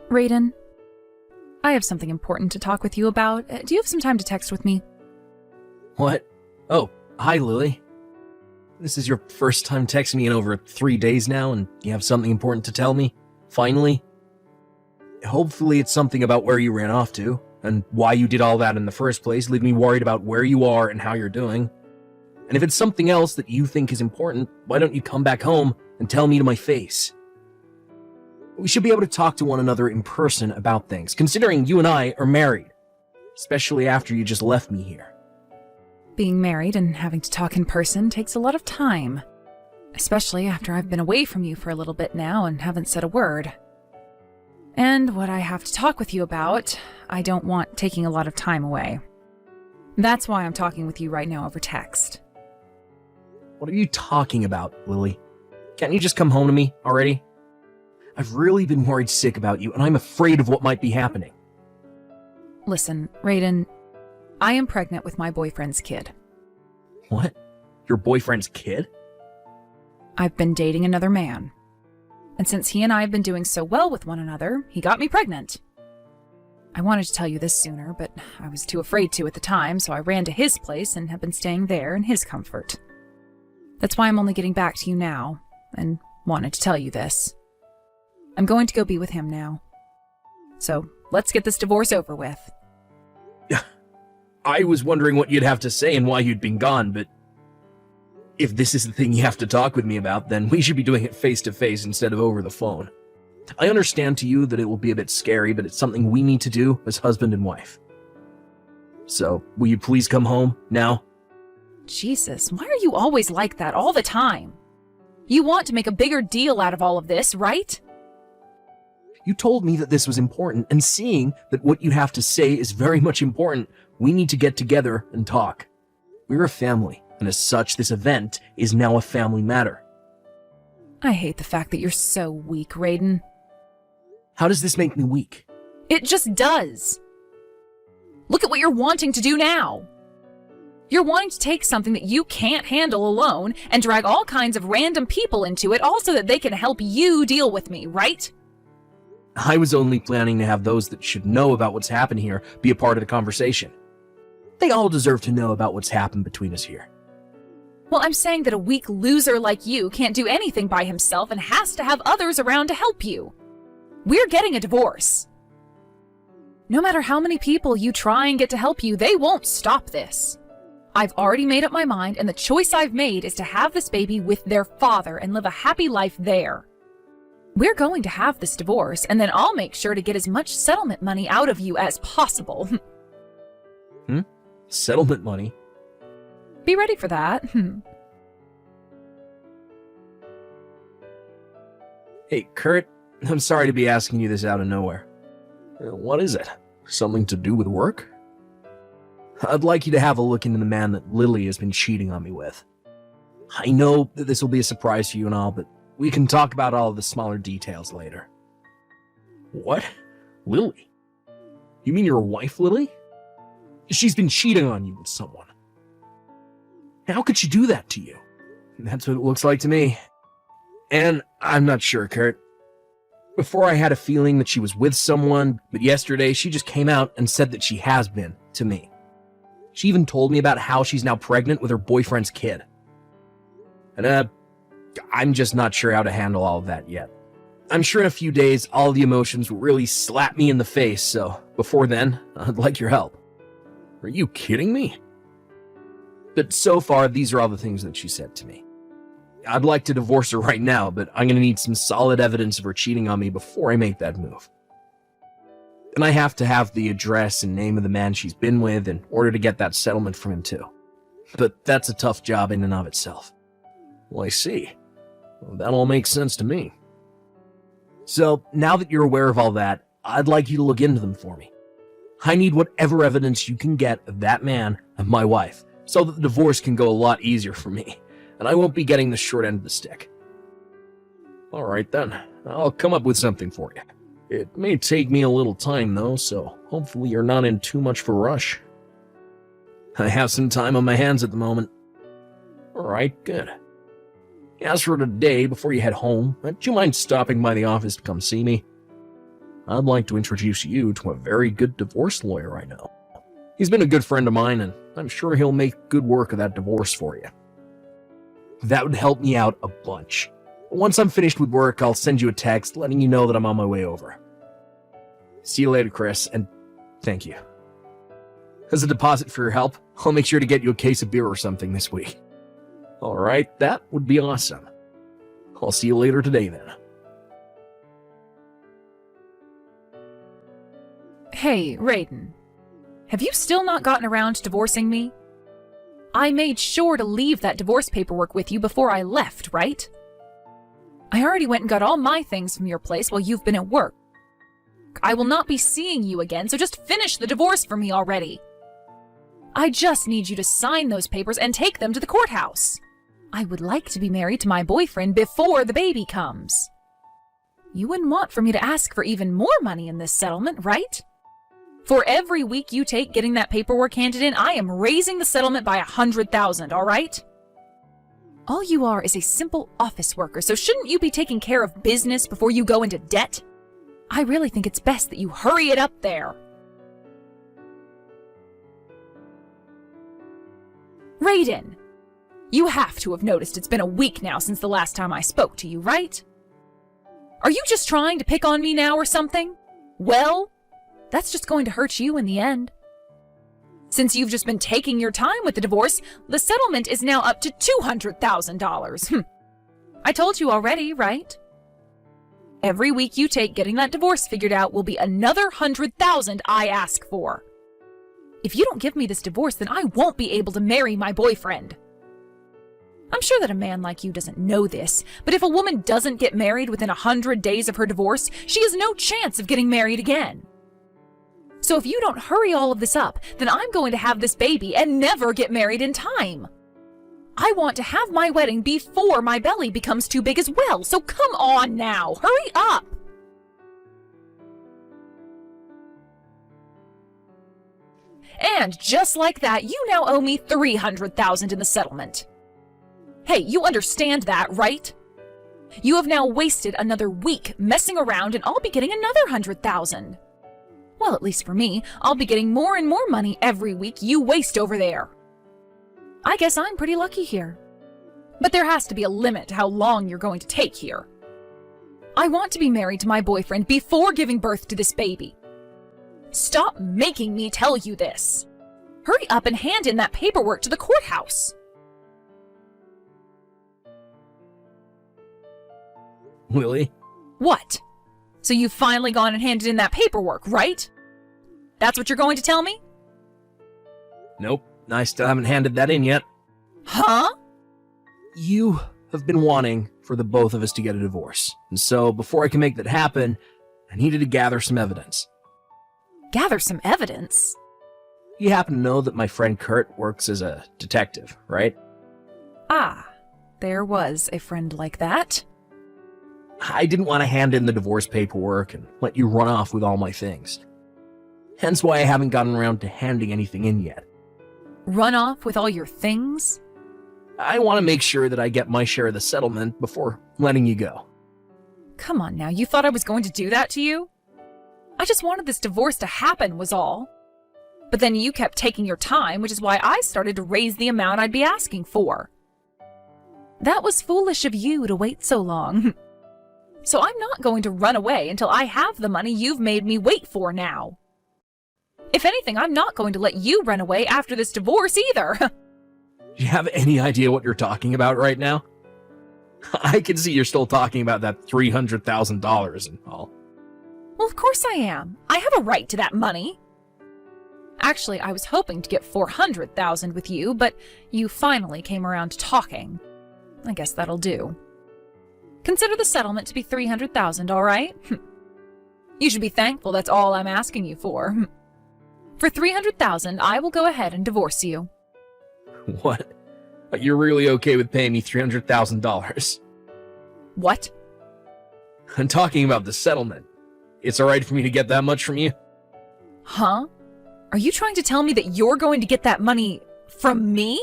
Raiden, I have something important to talk with you about. Do you have some time to text with me? What? Oh, hi, Lily. This is your first time texting me in over 3 days now, and you have something important to tell me? Finally? Hopefully it's something about where you ran off to, and why you did all that in the first place, leaving me worried about where you are and how you're doing. And if it's something else that you think is important, why don't you come back home and tell me to my face? We should be able to talk to one another in person about things, considering you and I are married. Especially after you just left me here. Being married and having to talk in person takes a lot of time. Especially after I've been away from you for a little bit now and haven't said a word. And what I have to talk with you about, I don't want taking a lot of time away. That's why I'm talking with you right now over text. What are you talking about, Lily? Can't you just come home to me already? I've really been worried sick about you, and I'm afraid of what might be happening. Listen, Raiden, I am pregnant with my boyfriend's kid. What? Your boyfriend's kid? I've been dating another man. And since he and I have been doing so well with one another, he got me pregnant. I wanted to tell you this sooner, but I was too afraid to at the time, so I ran to his place and have been staying there in his comfort. That's why I'm only getting back to you now, and wanted to tell you this. I'm going to go be with him now. So, let's get this divorce over with. I was wondering what you'd have to say and why you'd been gone, but if this is the thing you have to talk with me about, then we should be doing it face to face instead of over the phone. I understand to you that it will be a bit scary, but it's something we need to do as husband and wife. So, will you please come home now? Jesus, why are you always like that all the time? You want to make a bigger deal out of all of this, right? You told me that this was important, and seeing that what you have to say is very much important, we need to get together and talk. We're a family, and as such, this event is now a family matter. I hate the fact that you're so weak, Raiden. How does this make me weak? It just does. Look at what you're wanting to do now. You're wanting to take something that you can't handle alone and drag all kinds of random people into it, all so that they can help you deal with me, right? I was only planning to have those that should know about what's happened here be a part of the conversation. They all deserve to know about what's happened between us here. Well, I'm saying that a weak loser like you can't do anything by himself and has to have others around to help you. We're getting a divorce. No matter how many people you try and get to help you, they won't stop this. I've already made up my mind, and the choice I've made is to have this baby with their father and live a happy life there. We're going to have this divorce, and then I'll make sure to get as much settlement money out of you as possible. Settlement money? Be ready for that. Hey, Kurt, I'm sorry to be asking you this out of nowhere. What is it? Something to do with work? I'd like you to have a look into the man that Lily has been cheating on me with. I know that this will be a surprise to you and all, but we can talk about all of the smaller details later. What? Lily? You mean your wife, Lily? She's been cheating on you with someone. How could she do that to you? That's what it looks like to me. And I'm not sure, Kurt. Before I had a feeling that she was with someone, but yesterday she just came out and said that she has been, to me. She even told me about how she's now pregnant with her boyfriend's kid. And I'm just not sure how to handle all of that yet. I'm sure in a few days all the emotions will really slap me in the face, so before then, I'd like your help. Are you kidding me? But so far, these are all the things that she said to me. I'd like to divorce her right now, but I'm gonna need some solid evidence of her cheating on me before I make that move. And I have to have the address and name of the man she's been with in order to get that settlement from him too. But that's a tough job in and of itself. Well, I see. Well, that all makes sense to me. So, now that you're aware of all that, I'd like you to look into them for me. I need whatever evidence you can get of that man and my wife, so that the divorce can go a lot easier for me, and I won't be getting the short end of the stick. Alright then, I'll come up with something for you. It may take me a little time though, so hopefully you're not in too much of a rush. I have some time on my hands at the moment. Alright, good. As for today, before you head home, do you mind stopping by the office to come see me? I'd like to introduce you to a very good divorce lawyer I know. He's been a good friend of mine, and I'm sure he'll make good work of that divorce for you. That would help me out a bunch. Once I'm finished with work, I'll send you a text letting you know that I'm on my way over. See you later, Chris, and thank you. As a deposit for your help, I'll make sure to get you a case of beer or something this week. Alright, that would be awesome. I'll see you later today then. Hey, Raiden. Have you still not gotten around to divorcing me? I made sure to leave that divorce paperwork with you before I left, right? I already went and got all my things from your place while you've been at work. I will not be seeing you again, so just finish the divorce for me already. I just need you to sign those papers and take them to the courthouse. I would like to be married to my boyfriend before the baby comes. You wouldn't want for me to ask for even more money in this settlement, right? For every week you take getting that paperwork handed in, I am raising the settlement by 100,000, all right? All you are is a simple office worker, so shouldn't you be taking care of business before you go into debt? I really think it's best that you hurry it up there. Raiden, you have to have noticed it's been a week now since the last time I spoke to you, right? Are you just trying to pick on me now or something? Well, that's just going to hurt you in the end. Since you've just been taking your time with the divorce, the settlement is now up to $200,000. I told you already, right? Every week you take getting that divorce figured out will be another 100,000 I ask for. If you don't give me this divorce, then I won't be able to marry my boyfriend. I'm sure that a man like you doesn't know this, but if a woman doesn't get married within 100 days of her divorce, she has no chance of getting married again. So if you don't hurry all of this up, then I'm going to have this baby and never get married in time. I want to have my wedding before my belly becomes too big as well, so come on now, hurry up! And just like that, you now owe me $300,000 in the settlement. Hey, you understand that, right? You have now wasted another week messing around and I'll be getting another $100,000. Well, at least for me, I'll be getting more and more money every week you waste over there. I guess I'm pretty lucky here. But there has to be a limit to how long you're going to take here. I want to be married to my boyfriend before giving birth to this baby. Stop making me tell you this. Hurry up and hand in that paperwork to the courthouse. Lily? What? So you've finally gone and handed in that paperwork, right? That's what you're going to tell me? Nope, I still haven't handed that in yet. Huh? You have been wanting for the both of us to get a divorce, and so before I can make that happen, I needed to gather some evidence. Gather some evidence? You happen to know that my friend Kurt works as a detective, right? Ah, there was a friend like that. I didn't want to hand in the divorce paperwork and let you run off with all my things. Hence why I haven't gotten around to handing anything in yet. Run off with all your things? I want to make sure that I get my share of the settlement before letting you go. Come on now, you thought I was going to do that to you? I just wanted this divorce to happen was all. But then you kept taking your time, which is why I started to raise the amount I'd be asking for. That was foolish of you to wait so long. So I'm not going to run away until I have the money you've made me wait for now. If anything, I'm not going to let you run away after this divorce either. Do you have any idea what you're talking about right now? I can see you're still talking about that $300,000 and all. Well, of course I am. I have a right to that money. Actually, I was hoping to get $400,000 with you, but you finally came around to talking. I guess that'll do. Consider the settlement to be $300,000, all right? You should be thankful that's all I'm asking you for. For $300,000, I will go ahead and divorce you. What? You're really okay with paying me $300,000? What? I'm talking about the settlement. It's alright for me to get that much from you? Huh? Are you trying to tell me that you're going to get that money from me?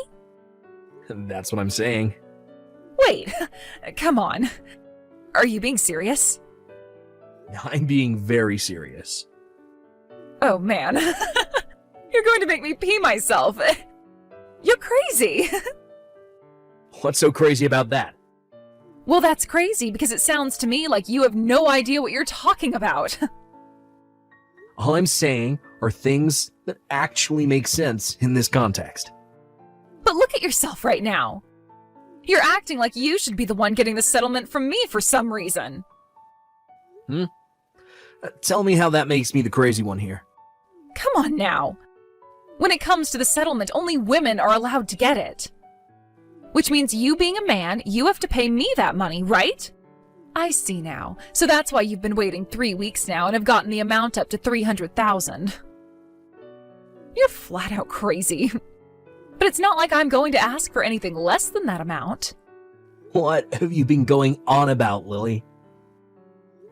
That's what I'm saying. Wait, come on. Are you being serious? I'm being very serious. Oh man, you're going to make me pee myself. You're crazy. What's so crazy about that? Well, that's crazy because it sounds to me like you have no idea what you're talking about. All I'm saying are things that actually make sense in this context. But look at yourself right now. You're acting like you should be the one getting the settlement from me for some reason. Tell me how that makes me the crazy one here. Come on now. When it comes to the settlement, only women are allowed to get it. Which means you being a man, you have to pay me that money, right? I see now. So that's why you've been waiting 3 weeks now and have gotten the amount up to $300,000. You're flat out crazy. But it's not like I'm going to ask for anything less than that amount. What have you been going on about, Lily?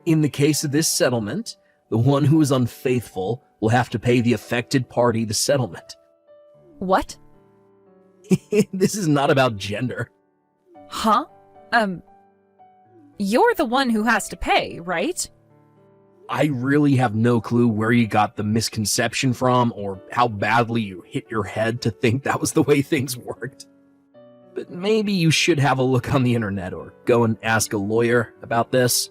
In the case of this settlement, the one who is unfaithful will have to pay the affected party the settlement. What? This is not about gender. Huh? You're the one who has to pay, right? I really have no clue where you got the misconception from or how badly you hit your head to think that was the way things worked. But maybe you should have a look on the internet or go and ask a lawyer about this.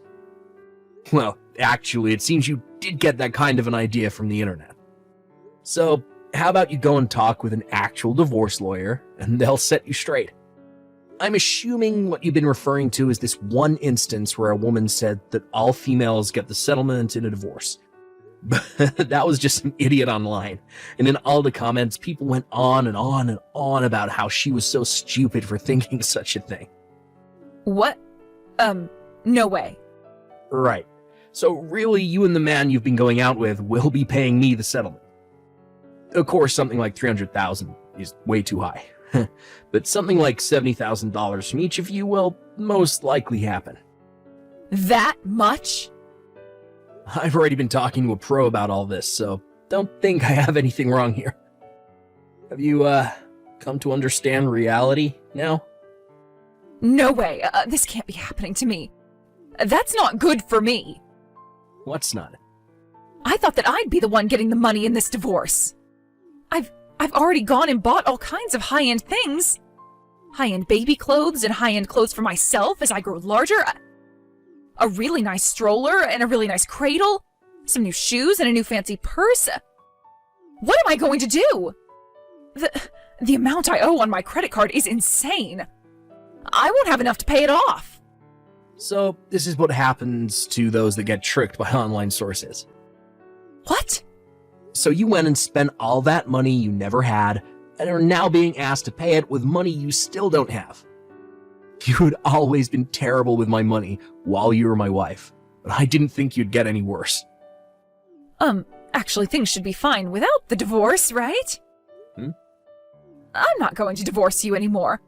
Well, actually, it seems you did get that kind of an idea from the internet. So, how about you go and talk with an actual divorce lawyer, and they'll set you straight. I'm assuming what you've been referring to is this one instance where a woman said that all females get the settlement in a divorce. But that was just some idiot online. And in all the comments, people went on and on and on about how she was so stupid for thinking such a thing. What? No way. Right. So really, you and the man you've been going out with will be paying me the settlement. Of course, something like $300,000 is way too high. But something like $70,000 from each of you will most likely happen. That much? I've already been talking to a pro about all this, so don't think I have anything wrong here. Have you, come to understand reality now? No way. This can't be happening to me. That's not good for me. What's not? I thought that I'd be the one getting the money in this divorce. I've already gone and bought all kinds of high-end things. High-end baby clothes and high-end clothes for myself as I grow larger. A really nice stroller and a really nice cradle. Some new shoes and a new fancy purse. What am I going to do? The amount I owe on my credit card is insane. I won't have enough to pay it off. So, this is what happens to those that get tricked by online sources. What? So you went and spent all that money you never had, and are now being asked to pay it with money you still don't have. You had always been terrible with my money while you were my wife, but I didn't think you'd get any worse. Actually things should be fine without the divorce, right? I'm not going to divorce you anymore.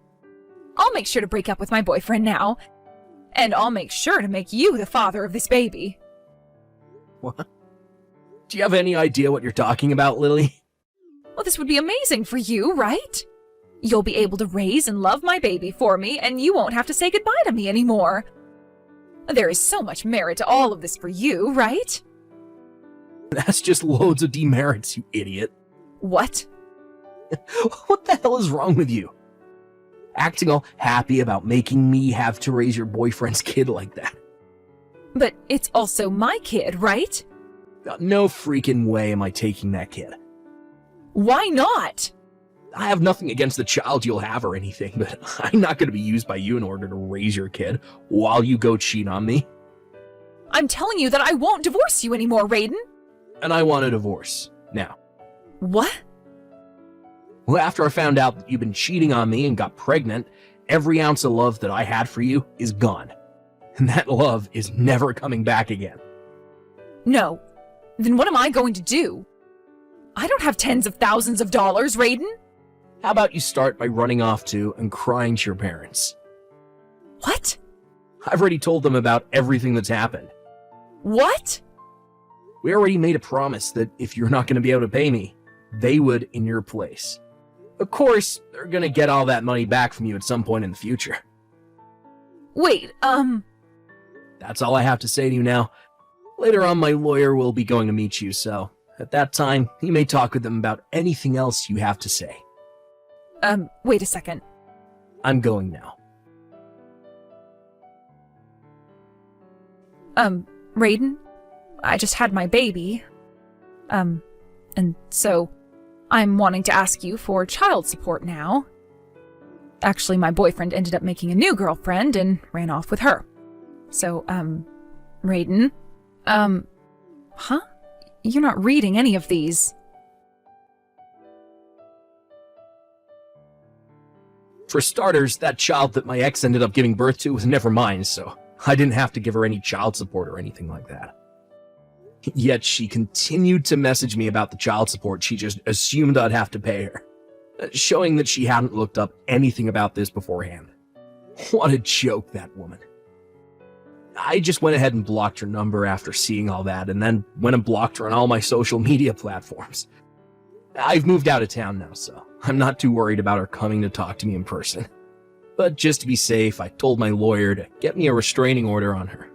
I'll make sure to break up with my boyfriend now, and I'll make sure to make you the father of this baby. What? Do you have any idea what you're talking about, Lily? Well, this would be amazing for you, right? You'll be able to raise and love my baby for me, and you won't have to say goodbye to me anymore. There is so much merit to all of this for you, right? That's just loads of demerits, you idiot. What? What the hell is wrong with you? Acting all happy about making me have to raise your boyfriend's kid like that. But it's also my kid, right? No freaking way am I taking that kid. Why not? I have nothing against the child you'll have or anything, but I'm not going to be used by you in order to raise your kid while you go cheat on me. I'm telling you that I won't divorce you anymore, Raiden. And I want a divorce. Now. What? Well, after I found out that you've been cheating on me and got pregnant, every ounce of love that I had for you is gone. And that love is never coming back again. No. Then what am I going to do? I don't have tens of thousands of dollars, Raiden. How about you start by running off to and crying to your parents? What? I've already told them about everything that's happened. What? We already made a promise that if you're not going to be able to pay me, they would in your place. Of course, they're going to get all that money back from you at some point in the future. Wait, That's all I have to say to you now. Later on, my lawyer will be going to meet you, so at that time, you may talk with them about anything else you have to say. Wait a second. I'm going now. Raiden? I just had my baby. And so I'm wanting to ask you for child support now. Actually, my boyfriend ended up making a new girlfriend and ran off with her. So, Raiden? Huh? You're not reading any of these. For starters, that child that my ex ended up giving birth to was never mine, so I didn't have to give her any child support or anything like that. Yet she continued to message me about the child support she just assumed I'd have to pay her, showing that she hadn't looked up anything about this beforehand. What a joke, that woman. I just went ahead and blocked her number after seeing all that, and then went and blocked her on all my social media platforms. I've moved out of town now, so I'm not too worried about her coming to talk to me in person. But just to be safe, I told my lawyer to get me a restraining order on her.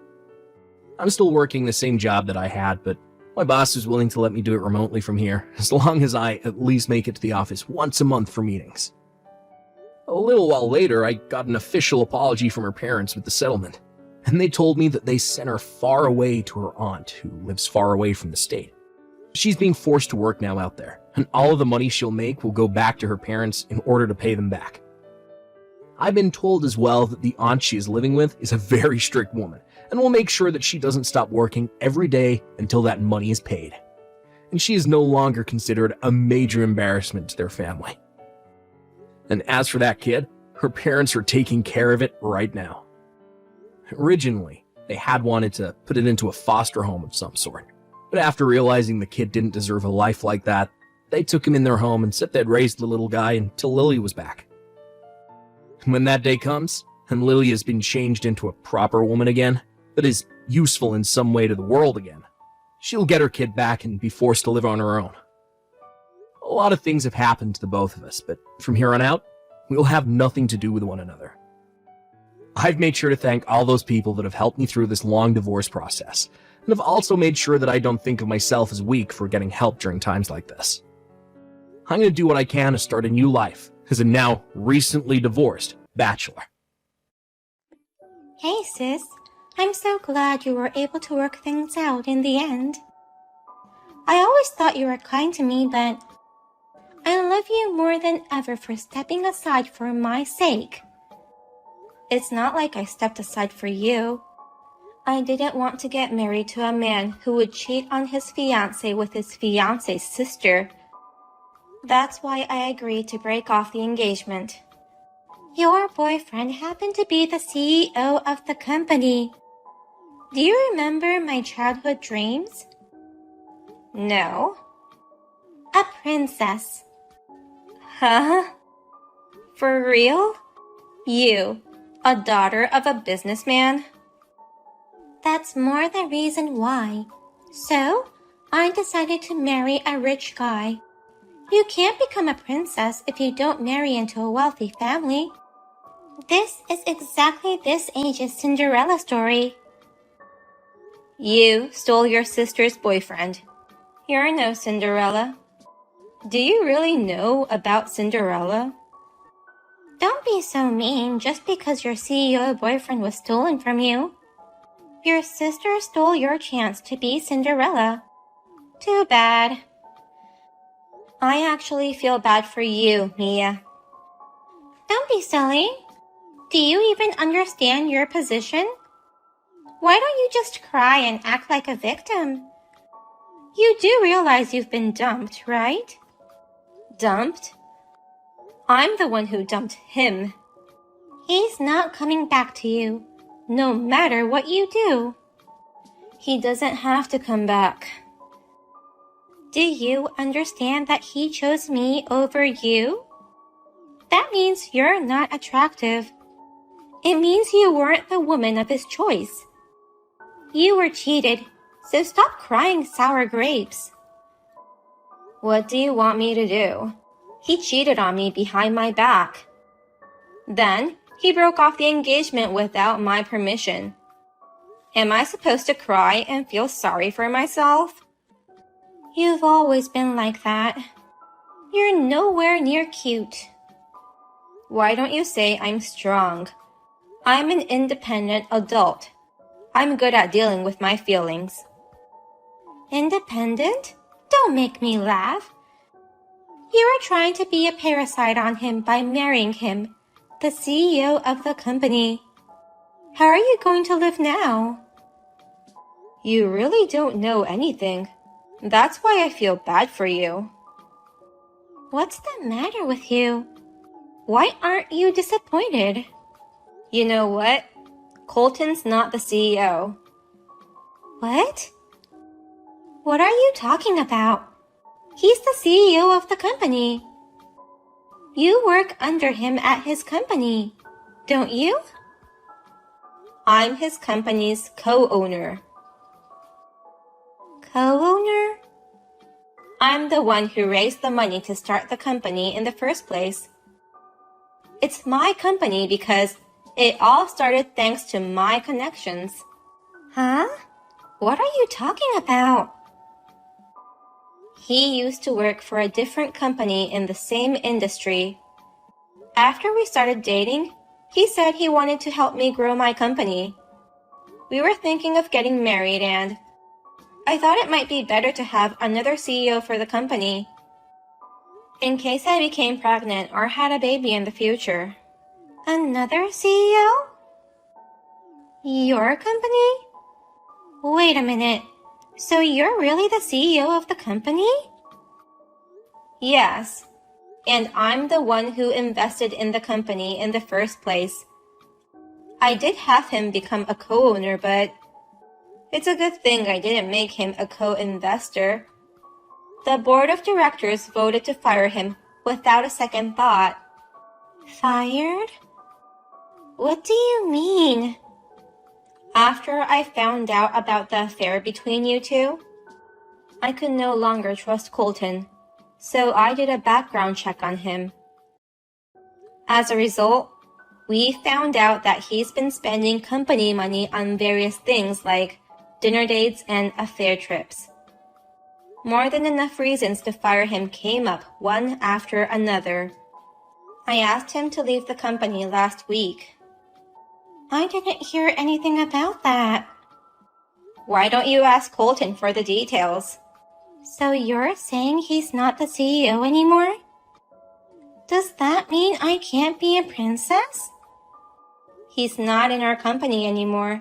I'm still working the same job that I had, but my boss is willing to let me do it remotely from here, as long as I at least make it to the office once a month for meetings. A little while later, I got an official apology from her parents with the settlement, and they told me that they sent her far away to her aunt, who lives far away from the state. She's being forced to work now out there, and all of the money she'll make will go back to her parents in order to pay them back. I've been told as well that the aunt she is living with is a very strict woman, and will make sure that she doesn't stop working every day until that money is paid. And she is no longer considered a major embarrassment to their family. And as for that kid, her parents are taking care of it right now. Originally, they had wanted to put it into a foster home of some sort, but after realizing the kid didn't deserve a life like that, they took him in their home and said they'd raise the little guy until Lily was back. When that day comes, and Lily has been changed into a proper woman again, that is useful in some way to the world again, she'll get her kid back and be forced to live on her own. A lot of things have happened to the both of us, but from here on out, we'll have nothing to do with one another. I've made sure to thank all those people that have helped me through this long divorce process, and have also made sure that I don't think of myself as weak for getting help during times like this. I'm going to do what I can to start a new life as a now recently divorced bachelor. Hey sis, I'm so glad you were able to work things out in the end. I always thought you were kind to me, but I love you more than ever for stepping aside for my sake. It's not like I stepped aside for you. I didn't want to get married to a man who would cheat on his fiancée with his fiancée's sister. That's why I agreed to break off the engagement. Your boyfriend happened to be the CEO of the company. Do you remember my childhood dreams? No. A princess. Huh? For real? You, a daughter of a businessman? That's more the reason why. So, I decided to marry a rich guy. You can't become a princess if you don't marry into a wealthy family. This is exactly this age's Cinderella story. You stole your sister's boyfriend. You're no Cinderella. Do you really know about Cinderella? Don't be so mean just because your CEO boyfriend was stolen from you. Your sister stole your chance to be Cinderella. Too bad. I actually feel bad for you, Mia. Don't be silly. Do you even understand your position? Why don't you just cry and act like a victim? You do realize you've been dumped, right? Dumped? I'm the one who dumped him. He's not coming back to you, no matter what you do. He doesn't have to come back. Do you understand that he chose me over you? That means you're not attractive. It means you weren't the woman of his choice. You were cheated, so stop crying sour grapes. What do you want me to do? He cheated on me behind my back. Then, he broke off the engagement without my permission. Am I supposed to cry and feel sorry for myself? You've always been like that. You're nowhere near cute. Why don't you say I'm strong? I'm an independent adult. I'm good at dealing with my feelings. Independent? Don't make me laugh. You are trying to be a parasite on him by marrying him, the CEO of the company. How are you going to live now? You really don't know anything. That's why I feel bad for you. What's the matter with you? Why aren't you disappointed? You know what? Colton's not the CEO. What? What are you talking about? He's the CEO of the company. You work under him at his company, don't you? I'm his company's co-owner. Co-owner? I'm the one who raised the money to start the company in the first place. It's my company because it all started thanks to my connections. Huh? What are you talking about? He used to work for a different company in the same industry. After we started dating, he said he wanted to help me grow my company. We were thinking of getting married and I thought it might be better to have another CEO for the company, in case I became pregnant or had a baby in the future. Another CEO? Your company? Wait a minute. So you're really the CEO of the company? Yes. And I'm the one who invested in the company in the first place. I did have him become a co-owner, but it's a good thing I didn't make him a co-investor. The board of directors voted to fire him without a second thought. Fired? What do you mean? After I found out about the affair between you two, I could no longer trust Colton, so I did a background check on him. As a result, we found out that he's been spending company money on various things like dinner dates and affair trips. More than enough reasons to fire him came up one after another. I asked him to leave the company last week. I didn't hear anything about that. Why don't you ask Colton for the details? So you're saying he's not the CEO anymore? Does that mean I can't be a princess? He's not in our company anymore.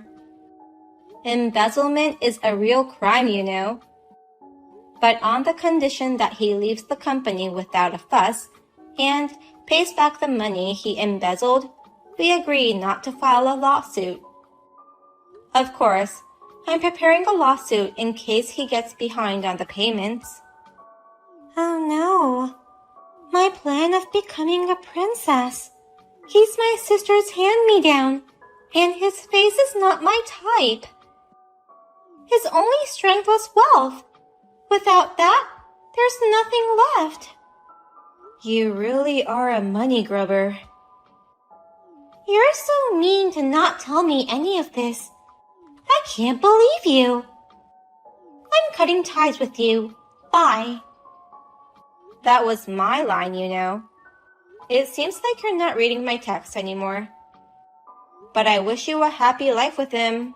Embezzlement is a real crime, you know. But on the condition that he leaves the company without a fuss and pays back the money he embezzled, we agreed not to file a lawsuit. Of course, I'm preparing a lawsuit in case he gets behind on the payments. Oh no. My plan of becoming a princess. He's my sister's hand-me-down, and his face is not my type. His only strength was wealth. Without that, there's nothing left. You really are a money grubber. You're so mean to not tell me any of this. I can't believe you. I'm cutting ties with you. Bye. That was my line, you know. It seems like you're not reading my text anymore. But I wish you a happy life with him.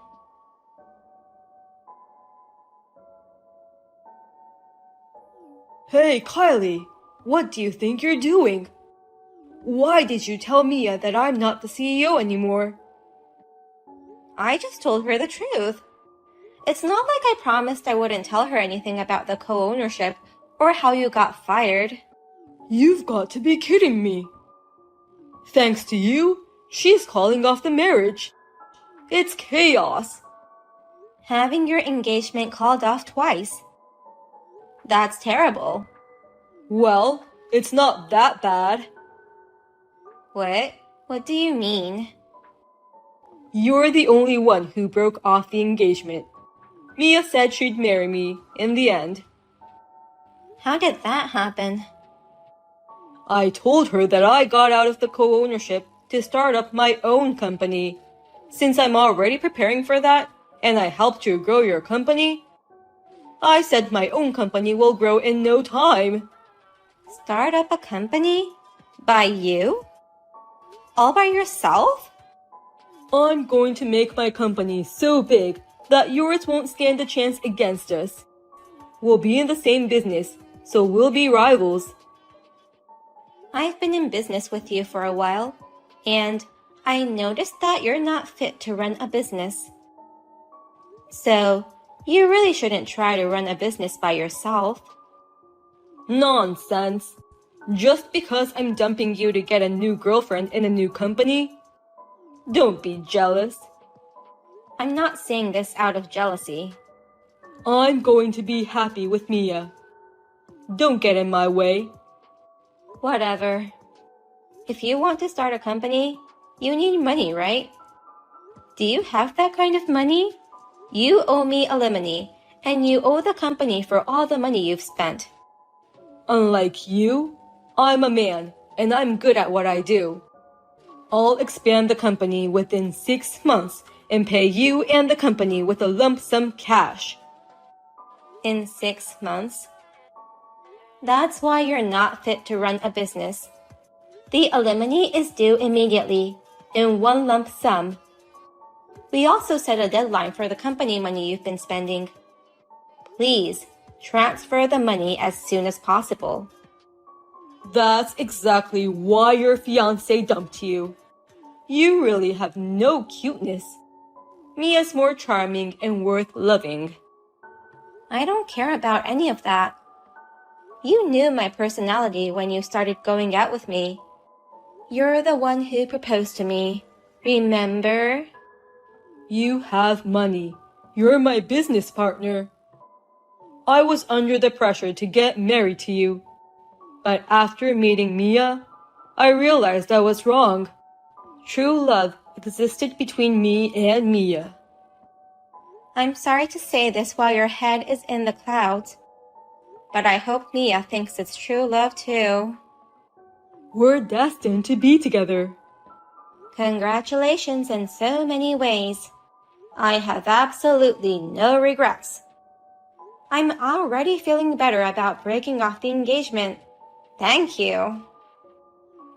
Hey, Kylie, what do you think you're doing? Why did you tell Mia that I'm not the CEO anymore? I just told her the truth. It's not like I promised I wouldn't tell her anything about the co-ownership or how you got fired. You've got to be kidding me. Thanks to you, she's calling off the marriage. It's chaos. Having your engagement called off twice. That's terrible. Well, it's not that bad. What? What do you mean? You're the only one who broke off the engagement. Mia said she'd marry me in the end. How did that happen? I told her that I got out of the co-ownership to start up my own company. Since I'm already preparing for that, and I helped you grow your company, I said my own company will grow in no time. Start up a company? By you? All by yourself? I'm going to make my company so big that yours won't stand a chance against us. We'll be in the same business, so we'll be rivals. I've been in business with you for a while, and I noticed that you're not fit to run a business. So, you really shouldn't try to run a business by yourself. Nonsense. Just because I'm dumping you to get a new girlfriend in a new company? Don't be jealous. I'm not saying this out of jealousy. I'm going to be happy with Mia. Don't get in my way. Whatever. If you want to start a company, you need money, right? Do you have that kind of money? You owe me alimony, and you owe the company for all the money you've spent. Unlike you, I'm a man, and I'm good at what I do. I'll expand the company within 6 months and pay you and the company with a lump sum cash. In 6 months? That's why you're not fit to run a business. The alimony is due immediately, in one lump sum. We also set a deadline for the company money you've been spending. Please, transfer the money as soon as possible. That's exactly why your fiancé dumped you. You really have no cuteness. Mia's more charming and worth loving. I don't care about any of that. You knew my personality when you started going out with me. You're the one who proposed to me. Remember? You have money. You're my business partner. I was under the pressure to get married to you. But after meeting Mia, I realized I was wrong. True love existed between me and Mia. I'm sorry to say this while your head is in the clouds, but I hope Mia thinks it's true love too. We're destined to be together. Congratulations in so many ways. I have absolutely no regrets. I'm already feeling better about breaking off the engagement. Thank you.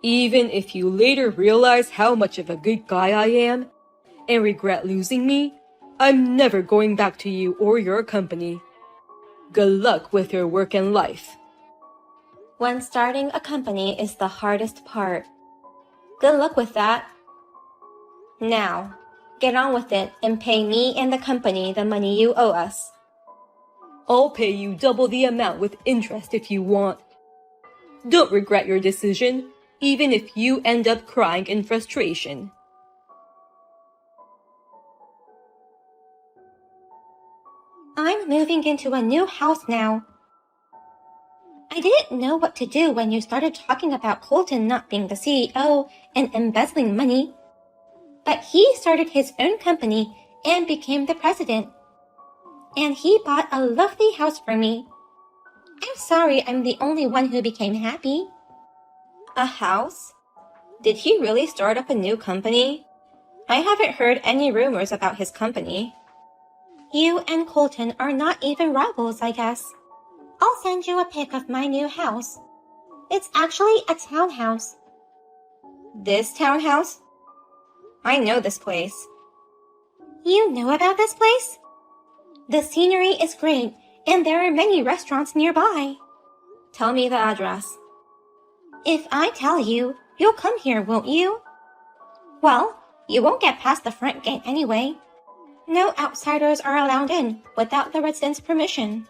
Even if you later realize how much of a good guy I am and regret losing me, I'm never going back to you or your company. Good luck with your work and life. When starting a company is the hardest part. Good luck with that. Now, get on with it and pay me and the company the money you owe us. I'll pay you double the amount with interest if you want. Don't regret your decision, even if you end up crying in frustration. I'm moving into a new house now. I didn't know what to do when you started talking about Colton not being the CEO and embezzling money. But he started his own company and became the president. And he bought a lovely house for me. I'm sorry I'm the only one who became happy. A house? Did he really start up a new company? I haven't heard any rumors about his company. You and Colton are not even rivals, I guess. I'll send you a pic of my new house. It's actually a townhouse. This townhouse? I know this place. You know about this place? The scenery is great, and there are many restaurants nearby. Tell me the address. If I tell you, you'll come here, won't you? Well, you won't get past the front gate anyway. No outsiders are allowed in without the residents' permission.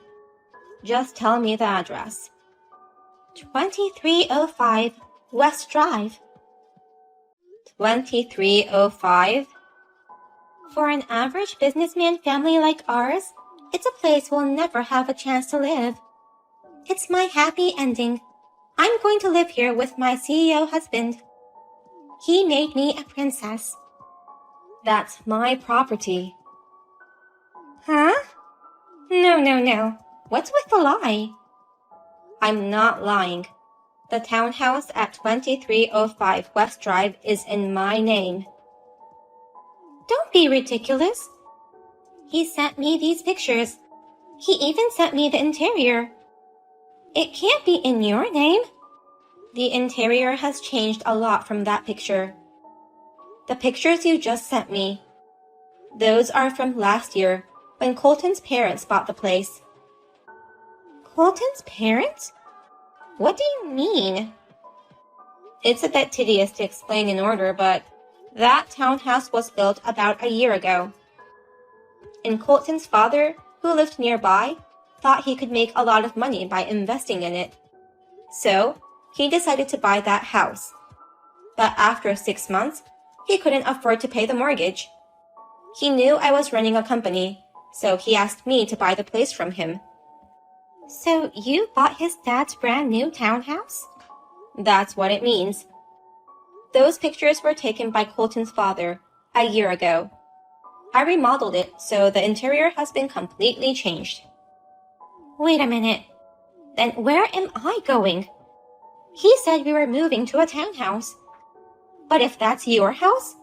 Just tell me the address. 2305 West Drive. 2305? For an average businessman family like ours, it's a place we'll never have a chance to live. It's my happy ending. I'm going to live here with my CEO husband. He made me a princess. That's my property. Huh? No. What's with the lie? I'm not lying. The townhouse at 2305 West Drive is in my name. Don't be ridiculous. He sent me these pictures. He even sent me the interior. It can't be in your name. The interior has changed a lot from that picture. The pictures you just sent me, those are from last year when Colton's parents bought the place. Colton's parents? What do you mean? It's a bit tedious to explain in order, but that townhouse was built about a year ago. And Colton's father, who lived nearby, thought he could make a lot of money by investing in it. So, he decided to buy that house. But after 6 months, he couldn't afford to pay the mortgage. He knew I was running a company, so he asked me to buy the place from him. So you bought his dad's brand new townhouse? That's what it means. Those pictures were taken by Colton's father a year ago. I remodeled it, so the interior has been completely changed. Wait a minute. Then where am I going? He said we were moving to a townhouse. But if that's your house,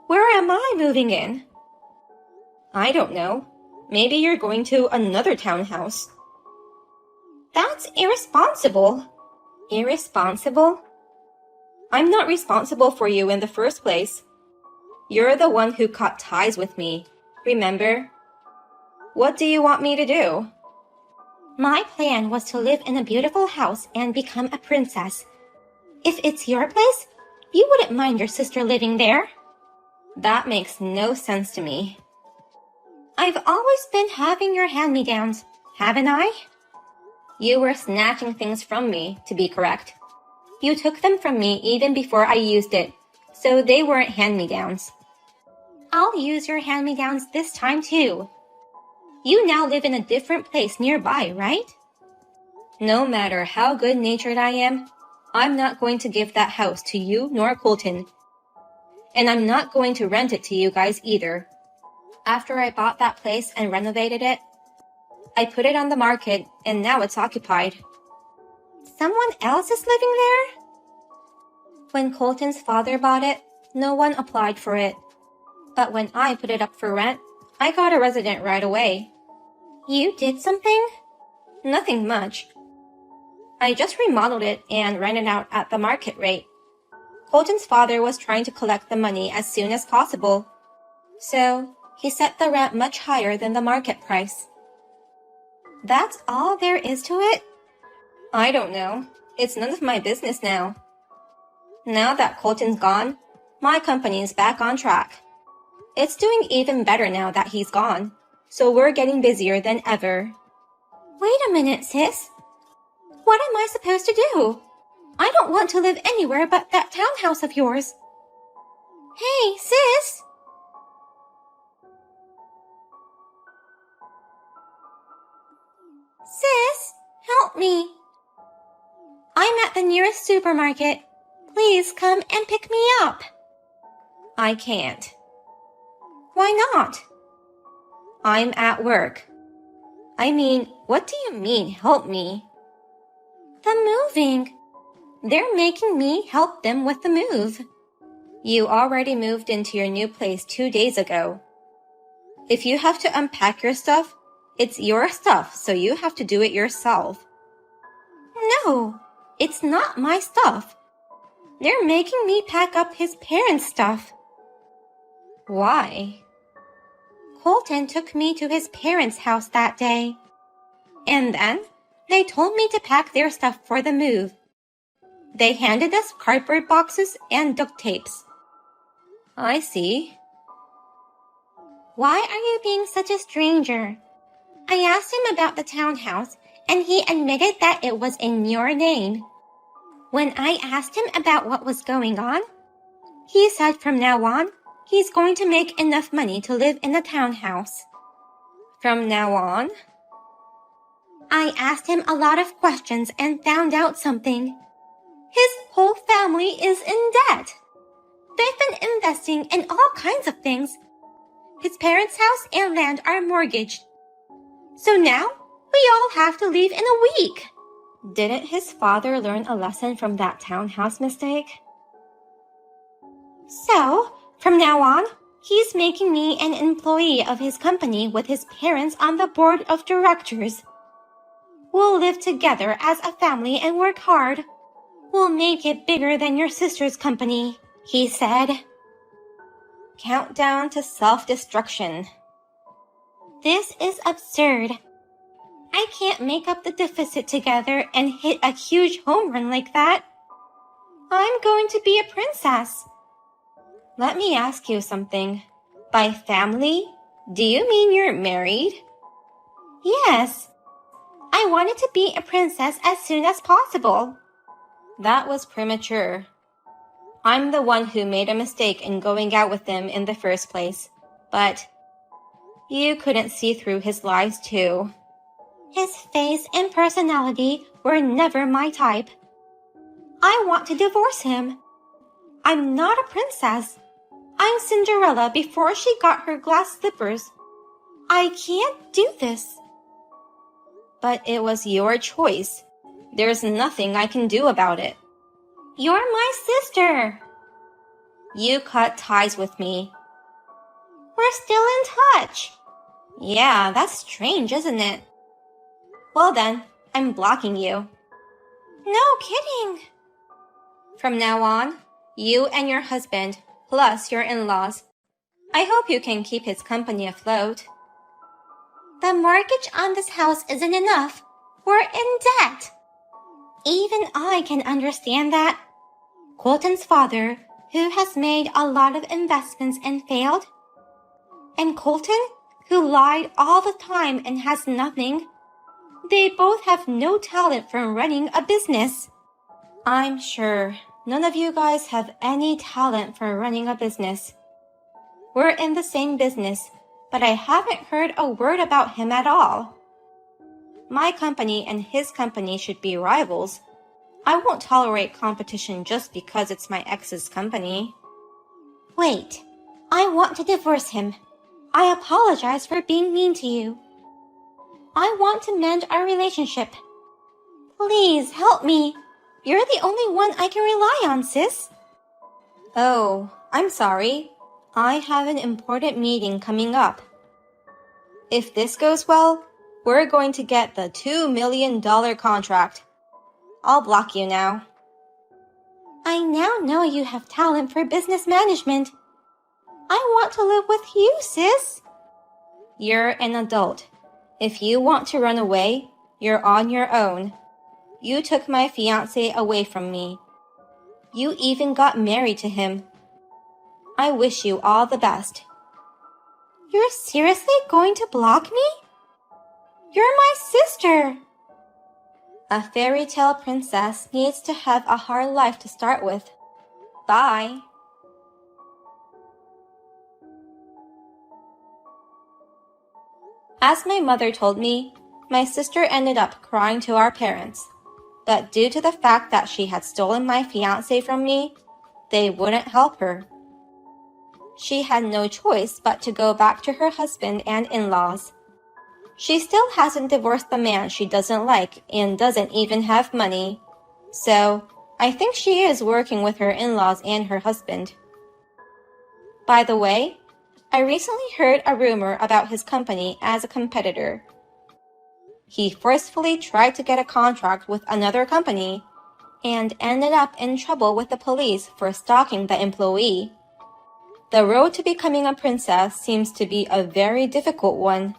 where am I moving in? I don't know. Maybe you're going to another townhouse. That's irresponsible. Irresponsible? I'm not responsible for you in the first place. You're the one who cut ties with me, remember? What do you want me to do? My plan was to live in a beautiful house and become a princess. If it's your place, you wouldn't mind your sister living there. That makes no sense to me. I've always been having your hand-me-downs, haven't I? You were snatching things from me, to be correct. You took them from me even before I used it, so they weren't hand-me-downs. I'll use your hand-me-downs this time too. You now live in a different place nearby, right? No matter how good-natured I am, I'm not going to give that house to you nor Colton. And I'm not going to rent it to you guys either. After I bought that place and renovated it, I put it on the market and now it's occupied. Someone else is living there? When Colton's father bought it, no one applied for it. But when I put it up for rent, I got a resident right away. You did something? Nothing much. I just remodeled it and ran it out at the market rate. Colton's father was trying to collect the money as soon as possible. So, he set the rent much higher than the market price. That's all there is to it? I don't know. It's none of my business now. Now that Colton's gone, my company is back on track. It's doing even better now that he's gone, so we're getting busier than ever. Wait a minute, sis. What am I supposed to do? I don't want to live anywhere but that townhouse of yours. Hey, sis! Sis, help me. I'm at the nearest supermarket. Please come and pick me up. I can't. Why not? I'm at work. I mean, what do you mean, help me? The moving. They're making me help them with the move. You already moved into your new place 2 days ago. If you have to unpack your stuff, it's your stuff, so you have to do it yourself. No, it's not my stuff. They're making me pack up his parents' stuff. Why? Colton took me to his parents' house that day. And then they told me to pack their stuff for the move. They handed us cardboard boxes and duct tapes. I see. Why are you being such a stranger? I asked him about the townhouse, and he admitted that it was in your name. When I asked him about what was going on, he said from now on, he's going to make enough money to live in the townhouse. From now on? I asked him a lot of questions and found out something. His whole family is in debt. They've been investing in all kinds of things. His parents' house and land are mortgaged. So now, we all have to leave in a week. Didn't his father learn a lesson from that townhouse mistake? So, from now on, He's making me an employee of his company with his parents on the board of directors. We'll live together as a family and work hard. We'll make it bigger than your sister's company, he said. Countdown to self-destruction. This is absurd. I can't make up the deficit together and hit a huge home run like that. I'm going to be a princess. Let me ask you something. By family, do you mean you're married? Yes. I wanted to be a princess as soon as possible. That was premature. I'm the one who made a mistake in going out with him in the first place, but you couldn't see through his lies too. His face and personality were never my type. I want to divorce him. I'm not a princess. I'm Cinderella before she got her glass slippers. I can't do this. But it was your choice. There's nothing I can do about it. You're my sister. You cut ties with me. We're still in touch. Yeah, that's strange, isn't it? Well then, I'm blocking you. No kidding. From now on, you and your husband, plus your in-laws. I hope you can keep his company afloat. The mortgage on this house isn't enough. We're in debt. Even I can understand that. Colton's father, who has made a lot of investments and failed. And Colton, who lied all the time and has nothing. They both have no talent for running a business. I'm sure none of you guys have any talent for running a business. We're in the same business, but I haven't heard a word about him at all. My company and his company should be rivals. I won't tolerate competition just because it's my ex's company. Wait, I want to divorce him. I apologize for being mean to you. I want to mend our relationship. Please help me. You're the only one I can rely on, sis. Oh, I'm sorry. I have an important meeting coming up. If this goes well, we're going to get the $2 million contract. I'll block you now. I now know you have talent for business management. I want to live with you, sis. You're an adult. If you want to run away, you're on your own. You took my fiancé away from me. You even got married to him. I wish you all the best. You're seriously going to block me? You're my sister. A fairy tale princess needs to have a hard life to start with. Bye. As my mother told me, my sister ended up crying to our parents. But due to the fact that she had stolen my fiancé from me, they wouldn't help her. She had no choice but to go back to her husband and in-laws. She still hasn't divorced the man she doesn't like and doesn't even have money. So, I think she is working with her in-laws and her husband. By the way, I recently heard a rumor about his company as a competitor. He forcefully tried to get a contract with another company and ended up in trouble with the police for stalking the employee. The road to becoming a princess seems to be a very difficult one.